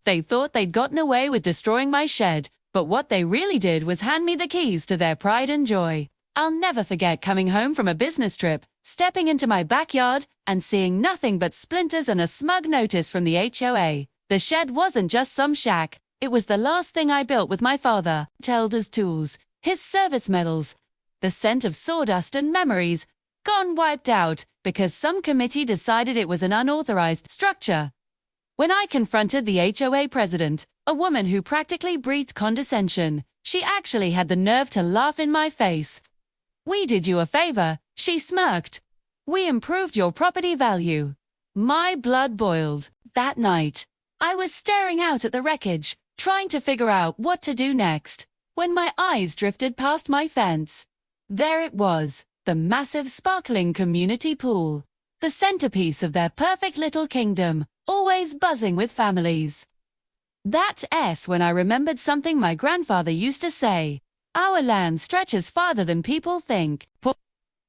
They thought they'd gotten away with destroying my shed, but what they really did was hand me the keys to their pride and joy. I'll never forget coming home from a business trip, stepping into my backyard, and seeing nothing but splinters and a smug notice from the HOA. The shed wasn't just some shack, it was the last thing I built with my father, Telder's tools, his service medals, the scent of sawdust and memories, gone wiped out, because some committee decided it was an unauthorized structure. When I confronted the HOA president, a woman who practically breathed condescension, she actually had the nerve to laugh in my face. "We did you a favor," she smirked. "We improved your property value." My blood boiled. That night, I was staring out at the wreckage, trying to figure out what to do next, when my eyes drifted past my fence. There it was, the massive sparkling community pool, the centerpiece of their perfect little kingdom, always buzzing with families. That S when I remembered something my grandfather used to say: "Our land stretches farther than people think."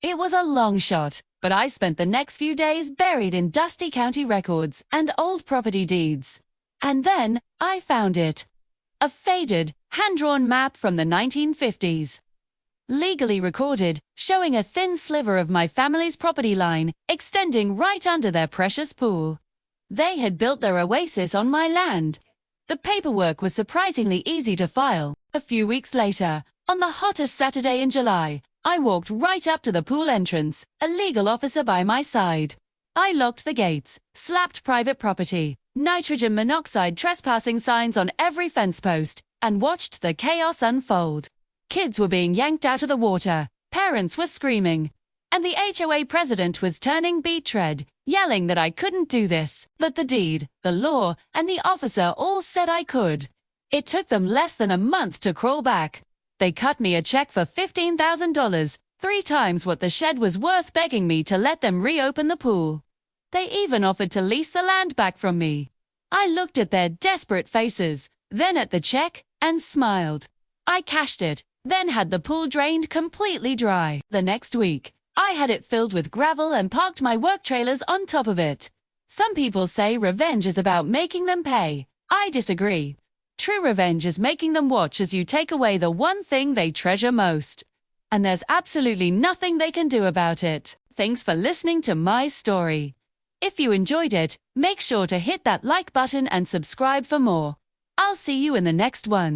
It was a long shot, but I spent the next few days buried in dusty county records and old property deeds. And then, I found it. A faded, hand-drawn map from the 1950s. Legally recorded, showing a thin sliver of my family's property line, extending right under their precious pool. They had built their oasis on my land. The paperwork was surprisingly easy to file. A few weeks later, on the hottest Saturday in July, I walked right up to the pool entrance, a legal officer by my side. I locked the gates, slapped private property, nitrogen monoxide trespassing signs on every fence post, and watched the chaos unfold. Kids were being yanked out of the water, parents were screaming, and the HOA president was turning beat tread, yelling that I couldn't do this, that the deed, the law, and the officer all said I could. It took them less than a month to crawl back. They cut me a check for $15,000, 3 times what the shed was worth, begging me to let them reopen the pool. They even offered to lease the land back from me. I looked at their desperate faces, then at the check, and smiled. I cashed it, then had the pool drained completely dry. The next week, I had it filled with gravel and parked my work trailers on top of it. Some people say revenge is about making them pay. I disagree. True revenge is making them watch as you take away the one thing they treasure most. And there's absolutely nothing they can do about it. Thanks for listening to my story. If you enjoyed it, make sure to hit that like button and subscribe for more. I'll see you in the next one.